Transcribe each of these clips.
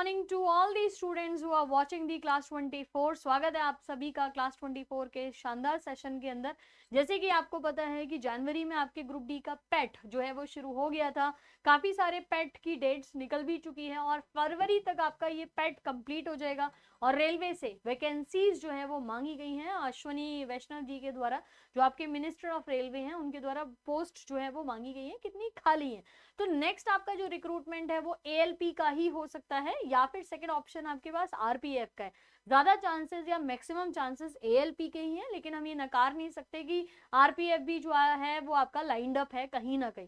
Morning to all the students who are watching the class 24। स्वागत है आप सभी का क्लास 24 के शानदार सेशन के अंदर। जैसे कि आपको पता है कि जनवरी में आपके ग्रुप डी का पेट जो है वो शुरू हो गया था। काफी सारे पेट की डेट्स निकल भी चुकी है और फरवरी तक आपका ये पेट कंप्लीट हो जाएगा। और रेलवे से वैकेंसीज जो है वो मांगी गई हैं अश्वनी वैष्णव जी के द्वारा, जो आपके मिनिस्टर ऑफ रेलवे हैं, उनके द्वारा पोस्ट जो है वो मांगी गई है, कितनी खाली है। तो नेक्स्ट आपका जो रिक्रूटमेंट है वो एएलपी का ही हो सकता है या फिर सेकंड ऑप्शन आपके पास आरपीएफ का है। ज्यादा चांसेस या मैक्सिमम चांसेस एएलपी के ही हैं, लेकिन हम ये नकार नहीं सकते कि आरपीएफ भी जो है वो आपका लाइंड अप है कहीं ना कहीं।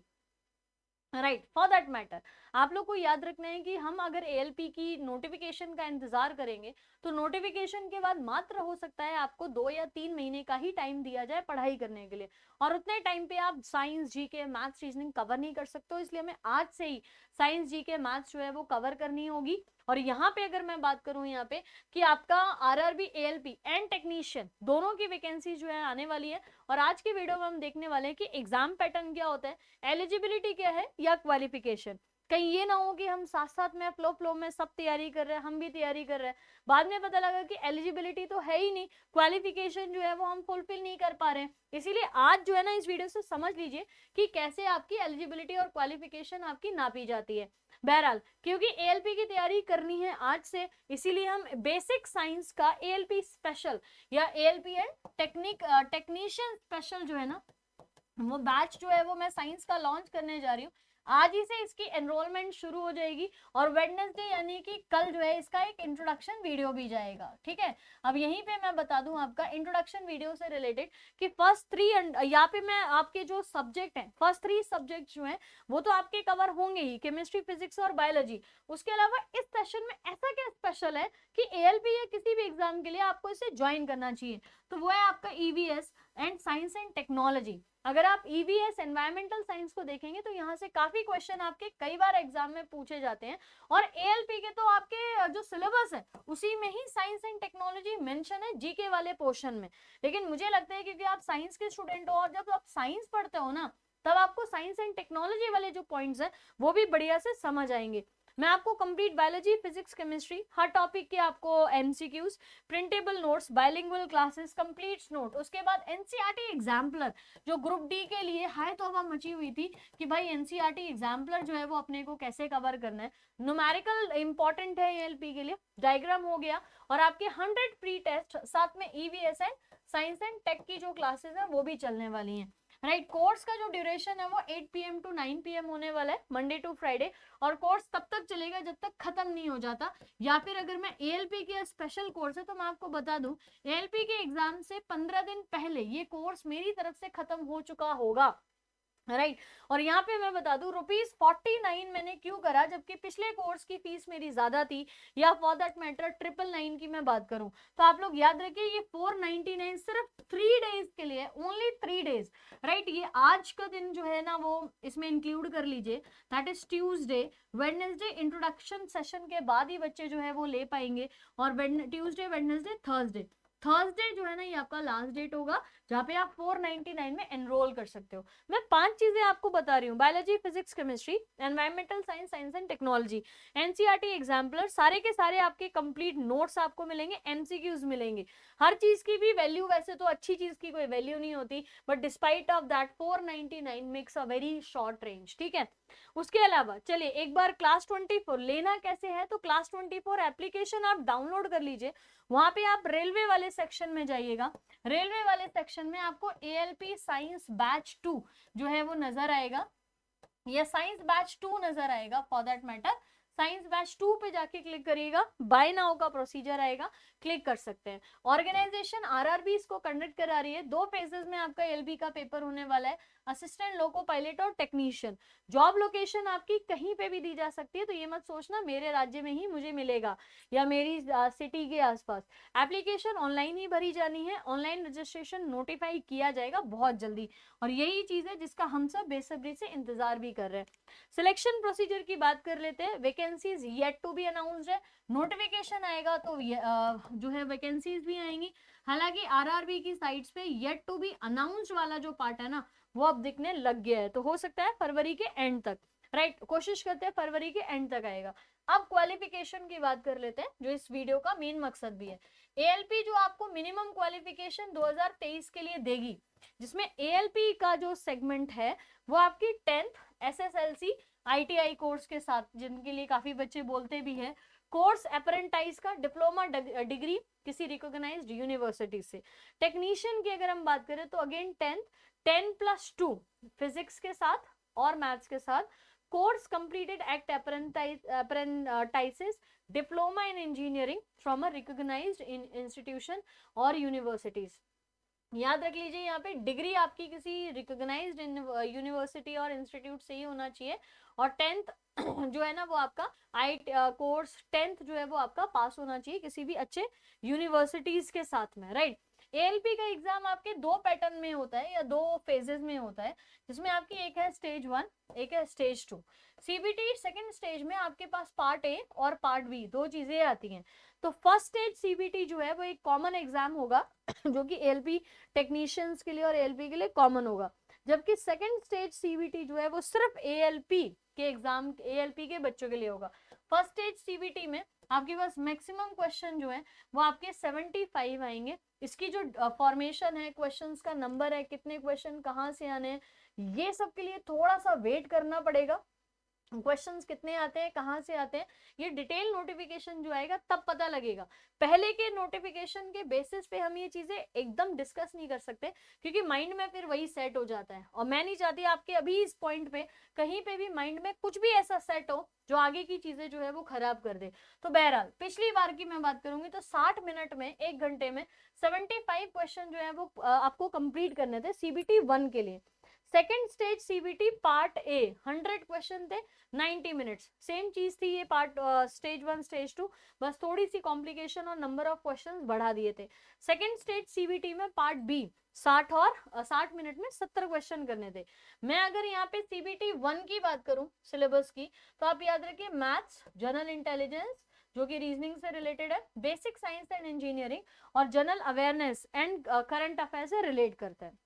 राइट, फॉर दैट मैटर आप लोग को याद रखना है कि हम अगर एएलपी की नोटिफिकेशन का इंतजार करेंगे तो नोटिफिकेशन के बाद मात्र हो सकता है आपको 2 या 3 महीने का ही टाइम दिया जाए पढ़ाई करने के लिए, और उतने टाइम पे आप science GK maths reasoning cover नहीं कर सकते हो। इसलिए हमें आज से ही साइंस जीके मैथ्स जो है वो कवर करनी होगी। और यहाँ पे अगर मैं बात करूँ यहाँ पे कि आपका आरआरबी एएलपी एंड टेक्नीशियन दोनों की वैकेंसी जो है आने वाली है। और आज की वीडियो में हम देखने वाले हैं कि एग्जाम पैटर्न क्या होता है, एलिजिबिलिटी क्या है या क्वालिफिकेशन। कहीं ये ना हो कि हम साथ साथ में फ्लो में सब तैयारी कर रहे हैं, हम भी तैयारी कर रहे हैं, बाद में पता लगा कि एलिजिबिलिटी तो है ही नहीं, क्वालिफिकेशन जो है वो हम फुलफिल नहीं कर पा रहे हैं। इसीलिए आज जो है ना इस वीडियो से समझ लीजिए कि कैसे आपकी एलिजिबिलिटी और क्वालिफिकेशन आपकी नापी जाती है। बहरहाल क्योंकि एएलपी की तैयारी करनी है आज से, इसीलिए हम बेसिक साइंस का एएलपी स्पेशल या एएलपी एंड टेक्नीशियन स्पेशल जो है ना वो बैच जो है वो मैं साइंस का लॉन्च करने जा रही हूँ। आज ही से इसकी एनरोलमेंट शुरू हो जाएगी और वेडनेसडे यानी कि कल जो है इसका एक इंट्रोडक्शन वीडियो भी जाएगा। ठीक है, अब यहीं पे मैं बता दूं आपका इंट्रोडक्शन वीडियो से रिलेटेड कि फर्स्ट 3 यहाँ पे मैं आपके जो सब्जेक्ट हैं, फर्स्ट 3 सब्जेक्ट जो हैं वो तो आपके कवर होंगे ही, केमिस्ट्री, फिजिक्स और बायोलॉजी। उसके अलावा इस सेशन में ऐसा क्या स्पेशल है कि एएलपी या किसी भी एग्जाम के लिए आपको इसे ज्वाइन करना चाहिए, तो वो है आपका EVS and science and technology. अगर आप ईवीएस एनवायरमेंटल साइंस को देखेंगे तो यहाँ से काफी क्वेश्चन आपके कई बार एग्जाम में पूछे जाते हैं। और एएलपी के तो आपके जो सिलेबस है उसी में ही साइंस एंड टेक्नोलॉजी मेंशन है जीके वाले पोर्शन में। लेकिन मुझे लगता है क्योंकि आप साइंस के स्टूडेंट हो और जब आप साइंस पढ़ते हो ना तब आपको साइंस एंड टेक्नोलॉजी वाले जो पॉइंट्स है वो भी बढ़िया से समझ आएंगे। मैं आपको कंप्लीट बायोलॉजी, फिजिक्स, केमिस्ट्री हर टॉपिक के आपको MCQs, printable notes, bilingual classes, complete note, उसके बाद एनसीईआरटी एग्जाम्पलर जो ग्रुप डी के लिए हाई तौबा मची हुई थी कि भाई एनसीईआरटी एग्जाम्पलर जो है वो अपने को कैसे कवर करना है। न्यूमेरिकल इंपॉर्टेंट है एएलपी के लिए, डायग्राम हो गया, और आपके 100 प्री टेस्ट, साथ में EVS and science and tech की जो क्लासेस है वो भी चलने वाली हैं। राइट, कोर्स का जो ड्यूरेशन है वो 8 PM टू 9 PM होने वाला है, मंडे टू फ्राइडे। और कोर्स तब तक चलेगा जब तक खत्म नहीं हो जाता। या फिर अगर मैं एएलपी के स्पेशल कोर्स है तो मैं आपको बता दूं एएलपी के एग्जाम से 15 दिन पहले ये कोर्स मेरी तरफ से खत्म हो चुका होगा। राइट और यहाँ पे मैं बता दूं ₹49 मैंने क्यों करा जबकि पिछले कोर्स की फीस मेरी ज्यादा थी, या फॉर दैट मैटर 999 की मैं बात करूं तो आप लोग याद रखिए ये 499 सिर्फ 3 डेज के लिए, ओनली 3 डेज। राइट, ये आज का दिन जो है ना वो इसमें इंक्लूड कर लीजिए, that is Tuesday. Wednesday introduction session के बाद ही बच्चे जो है वो ले पाएंगे, और ट्यूसडे, वेडनेसडे, थर्सडे, थर्सडे जो है ना ये आपका लास्ट डेट होगा जहाँ पे आप 499 में एनरोल कर सकते हो। मैं 5 चीजें आपको बता रही हूँ, biology, physics, chemistry, environmental science, science and technology, NCERT exemplar, सारे के सारे आपके कंप्लीट नोट्स आपको मिलेंगे, एमसीक्यूज मिलेंगे। हर चीज की भी वैल्यू, वैसे तो अच्छी चीज की कोई वैल्यू नहीं होती, but despite of that 499 makes a very short range. ठीक है, उसके अलावा चलिए एक बार क्लास 24 लेना कैसे है, तो क्लास 24 एप्लीकेशन आप डाउनलोड कर लीजिए। वहां पे आप रेलवे वाले सेक्शन में जाइएगा, रेलवे वाले सेक्शन में आपको एएलपी साइंस बैच 2 जो है वो नजर आएगा, या साइंस बैच 2 नजर आएगा for that matter. Science batch 2 पे जाके क्लिक करिएगा, बाय नाउ का प्रोसीजर आएगा, क्लिक कर सकते हैं। ऑर्गेनाइजेशन आरआरबी इसको कंडक्ट करा रही है, 2 फेजेस में आपका एलबी का पेपर होने वाला है, असिस्टेंट लोको पायलट और टेक्नीशियन। जॉब लोकेशन आपकी कहीं पे भी दी जा सकती है, तो ये मत सोचना मेरे राज्य में ही मुझे मिलेगा या मेरी सिटी के आसपास। एप्लीकेशन ऑनलाइन ही भरी जानी है, ऑनलाइन रजिस्ट्रेशन नोटिफाई किया जाएगा बहुत जल्दी, और यही चीज है जिसका हम सब बेसब्री से इंतजार भी कर रहे हैं। सिलेक्शन प्रोसीजर की बात कर लेते हैं, vacancies yet to be announced है, नोटिफिकेशन आएगा तो जो है वैकेंसीज भी आएंगी। हालांकि आरआरबी की साइट्स पे येट टू बी अनाउंस्ड वाला जो पार्ट है ना वो अब दिखने लग गया है, तो हो सकता है फरवरी के एंड तक। राइट, कोशिश करते हैं फरवरी के एंड तक आएगा। अब क्वालिफिकेशन की बात कर लेते हैं, जो इस वीडियो का मेन मकसद भी है। एएलपी जो आपको मिनिमम क्वालिफिकेशन 2023 के लिए देगी, जिसमें एएलपी का जो सेगमेंट है वो आपकी 10th एसएसएलसी आईटीआई कोर्स के साथ, जिनके लिए काफी बच्चे बोलते भी हैं, कोर्स अप्रेंटाइज का डिप्लोमा डिग्री किसी रिकॉग्नाइज्ड यूनिवर्सिटी से। टेक्नीशियन की अगर हम बात करें तो अगेन 10+2 फिजिक्स के साथ और मैथ्स के साथ, course completed at apprentices diploma in engineering from a recognised institution और यूनिवर्सिटीज। याद रख लीजिए, यहाँ पे डिग्री आपकी किसी रिकॉग्नाइज्ड यूनिवर्सिटी और इंस्टीट्यूट से ही होना चाहिए, और 10th जो है ना वो आपका कोर्स 10th जो है वो आपका पास होना चाहिए किसी भी अच्छे यूनिवर्सिटीज के साथ में, राइट। एएलपी का एग्जाम आपके दो पैटर्न में होता है या दो फेजेस में होता है, जिसमें आपकी एक है स्टेज 1, एक है स्टेज 2। सीबीटी सेकंड स्टेज में आपके पास पार्ट ए और पार्ट बी दो चीजें आती हैं। तो फर्स्ट स्टेज सीबीटी जो है वो एक कॉमन एग्जाम होगा जो कि एएलपी टेक्नीशियंस के लिए और एएलपी के लिए कॉमन होगा, जबकि सेकंड स्टेज सीबीटी जो है वो सिर्फ एएलपी के एग्जाम, एएलपी के बच्चों के लिए होगा। फर्स्ट स्टेज सीबीटी में आपके पास मैक्सिमम क्वेश्चन जो है वो आपके 75 आएंगे। इसकी जो फॉर्मेशन है, क्वेश्चंस का नंबर है, कितने क्वेश्चन कहाँ से आने हैं, ये सब के लिए थोड़ा सा वेट करना पड़ेगा। क्वेश्चंस कितने आते हैं, कहाँ से आते हैं, ये डिटेल नोटिफिकेशन जो आएगा तब पता लगेगा। पहले के नोटिफिकेशन के बेसिस पे हम ये चीजें एकदम डिस्कस नहीं कर सकते, क्योंकि माइंड में फिर वही सेट हो जाता है, और मैं नहीं चाहती आपके अभी इस पॉइंट पे कहीं पे भी माइंड में कुछ भी ऐसा सेट हो जो आगे की चीजें जो है वो खराब कर दे। तो बहरहाल पिछली बार की मैं बात करूंगी तो 60 मिनट में, 1 घंटे में 75 क्वेश्चन जो है वो आपको कंप्लीट करने थे सीबीटी 1 के लिए। Second stage CBT part A 100 question थे, 90 मिनट्स, सेम चीज थी ये पार्ट स्टेज 1 स्टेज 2, बस थोड़ी सी कॉम्प्लिकेशन और नंबर ऑफ क्वेश्चंस बढ़ा दिए थे। सेकेंड स्टेज सीबीटी में पार्ट बी 60 मिनट में 70 क्वेश्चन करने थे। मैं अगर यहाँ पे सीबीटी 1 की बात करूं सिलेबस की, तो आप याद रखिए मैथ्स, जनरल इंटेलिजेंस जो कि रीजनिंग से रिलेटेड है, बेसिक साइंस एंड इंजीनियरिंग, और general awareness and current affair से रिलेट करता है।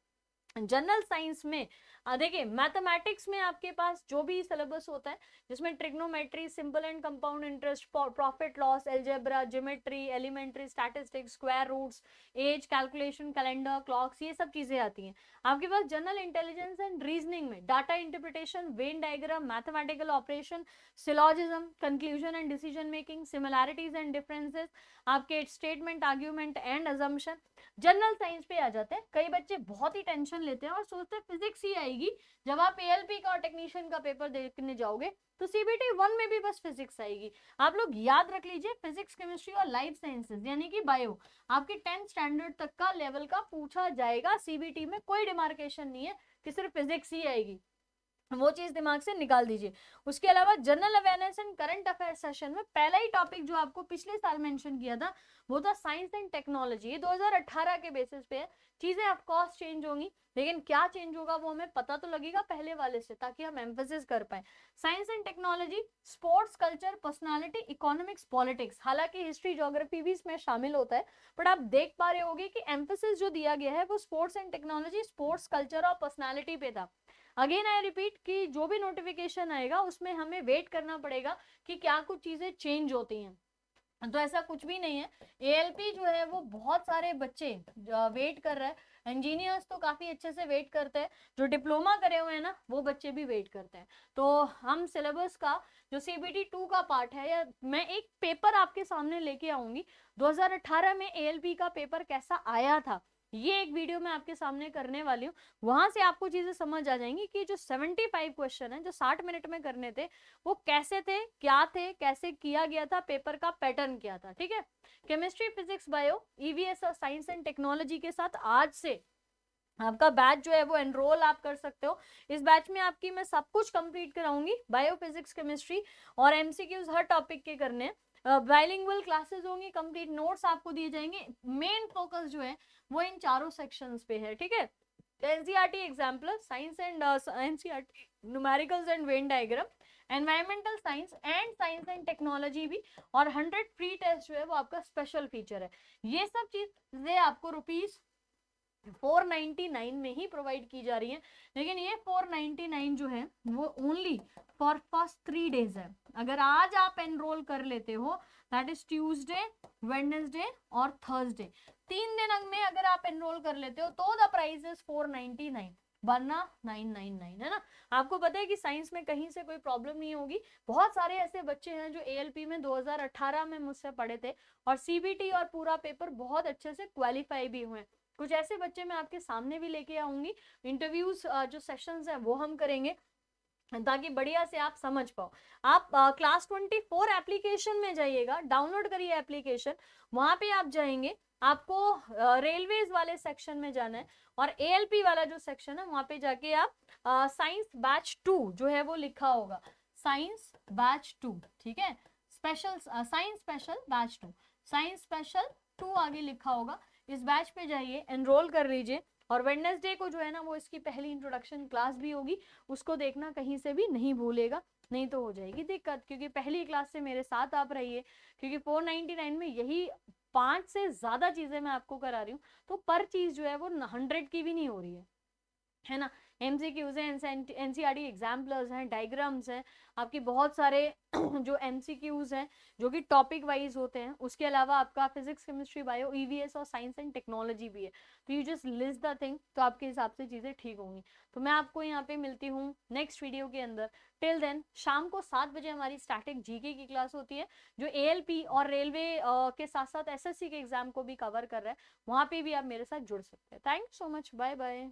जनरल साइंस में देखिए मैथमेटिक्स में आपके पास जो भी सिलेबस होता है, जिसमें trigonometry, simple and compound interest, profit loss, algebra, geometry, elementary, statistics, square roots, age calculation, calendar, clocks, ये सब चीजें आती हैं। आपके पास जनरल इंटेलिजेंस एंड रीजनिंग में data interpretation, Venn diagram, mathematical operation, syllogism, conclusion and decision making, similarities and differences, आपके statement, argument and assumption. General science पे आ जाते हैं। कई बच्चे बहुत ही टेंशन लेते हैं और सोचते हैं फिजिक्स ही आएगी। जब आप एएलपी का और टेक्नीशियन का पेपर देखने जाओगे तो सीबीटी 1 में भी बस फिजिक्स आएगी। आप लोग याद रख लीजिए, फिजिक्स, केमिस्ट्री और लाइफ साइंसेस यानी कि बायो आपके 10th स्टैंडर्ड तक का लेवल का पूछा जाएगा। सीबीटी में कोई डिमार्केशन नहीं है कि सिर्फ फिजिक्स ही आएगी, वो चीज दिमाग से निकाल दीजिए। उसके अलावा general awareness and current affair session में पहला ही टॉपिक जो आपको पिछले साल मेंशन किया था वो था साइंस एंड टेक्नोलॉजी। ये 2018 के बेसिस पे है। चीजें ऑफ कोर्स चेंज होंगी, लेकिन क्या चेंज होगा वो हमें पता तो लगेगा पहले वाले से, ताकि हम एम्फेसिस कर पाए। Science and technology, sports, culture, personality, economics, politics, हालांकि हिस्ट्री, ज्योग्राफी भी इसमें शामिल होता है, बट आप देख पा रहे होंगे कि एम्फेसिस जो दिया गया है वो sports and technology, sports, culture और पर्सनालिटी पे था। अगेन आई रिपीट कि जो भी नोटिफिकेशन आएगा उसमें हमें वेट करना पड़ेगा कि क्या कुछ चीजें चेंज होती हैं, तो ऐसा कुछ भी नहीं है। एएलपी जो है वो बहुत सारे बच्चे वेट कर रहे हैं। इंजीनियर्स तो काफी अच्छे से वेट करते हैं, जो डिप्लोमा करे हुए हैं ना वो बच्चे भी वेट करते हैं। तो हम सिलेबस का जो सीबीटी 2 का पार्ट है, या मैं एक पेपर आपके सामने लेके आऊंगी 2018 में एएलपी का पेपर कैसा आया था, ये एक वीडियो मैं आपके सामने करने वाली हूँ। वहां से आपको चीजें समझ आ जाएंगी कि जो 75 क्वेश्चन है जो 60 मिनट में करने थे वो कैसे थे, क्या थे, कैसे किया गया था, पेपर का पैटर्न क्या था। ठीक है, केमिस्ट्री, फिजिक्स, बायो, ईवीएस और साइंस एंड टेक्नोलॉजी के साथ आज से आपका बैच जो है वो एनरोल आप कर सकते हो। इस बैच में आपकी मैं सब कुछ कंप्लीट कराऊंगी, बायो, फिजिक्स, केमिस्ट्री, और एमसीक्यूज हर टॉपिक के करने हैं। बाइलिंगुअल क्लासेस होंगी, कंप्लीट नोट्स आपको दिए जाएंगे। मेन फोकस जो है वो इन चारों सेक्शंस पे है। ठीक है, NCERT exemplar, science and NCERT numericals and Venn diagram, environmental science and technology भी, और 100 फ्री टेस्ट जो है वो आपका स्पेशल फीचर है। ये सब चीजें आपको 499 में ही प्रोवाइड की जा रही है, लेकिन ये 499 जो है वो ओनली फॉर फर्स्ट 3 डेज है। अगर आज आप एनरोल कर लेते हो, दैट इज ट्यूसडे, वेडनेसडे और थर्सडे, 3 दिन में अगर आप एनरोल कर लेते हो तो द प्राइस इज 499, वरना 999 है ना। आपको पता है कि साइंस में कहीं से कोई प्रॉब्लम नहीं होगी। बहुत सारे ऐसे बच्चे हैं जो एएलपी में 2018 में मुझसे पढ़े थे और सीबीटी और पूरा पेपर बहुत अच्छे से क्वालिफाई भी हुए। कुछ ऐसे बच्चे मैं आपके सामने भी लेके आऊंगी, इंटरव्यूज जो सेशंस है वो हम करेंगे ताकि बढ़िया से आप समझ पाओ। आप क्लास 24 एप्लीकेशन में जाइएगा, डाउनलोड करिए एप्लीकेशन, वहां पे आप जाएंगे, आपको रेलवेज वाले सेक्शन में जाना है और एएलपी वाला जो सेक्शन है वहां पे जाके आप साइंस बैच 2 जो है वो लिखा होगा, साइंस बैच 2, ठीक है, special science special batch 2, science special 2 आगे लिखा होगा। इस बैच पे जाइए, एनरोल कर लीजिए और वेडनेसडे को जो है ना वो इसकी पहली इंट्रोडक्शन क्लास भी होगी, उसको देखना कहीं से भी नहीं भूलेगा, नहीं तो हो जाएगी दिक्कत, क्योंकि पहली क्लास से मेरे साथ आप रहिए, क्योंकि 499 में यही 5 से ज्यादा चीजें मैं आपको करा रही हूँ, तो पर चीज जो है वो 100 की भी नहीं हो रही है ना। एमसीक्यूज हैं, एनसीईआरटी एग्जाम्पल्स हैं, डायग्राम्स हैं, आपकी बहुत सारे जो एमसीक्यूज हैं जो कि टॉपिक वाइज होते हैं, उसके अलावा आपका फिजिक्स, केमिस्ट्री, बायो, ईवीएस और साइंस एंड टेक्नोलॉजी भी है। तो you just list the thing, तो आपके हिसाब से चीजें ठीक होंगी। तो मैं आपको यहाँ पे मिलती हूँ नेक्स्ट वीडियो के अंदर। टिल देन शाम को 7 बजे हमारी स्टैटिक जीके की क्लास होती है, जो एएलपी और रेलवे के साथ साथ एसएससी के एग्जाम को भी कवर कर रहा है, वहां पे भी आप मेरे साथ जुड़ सकते हैं। Thank you so much, bye bye.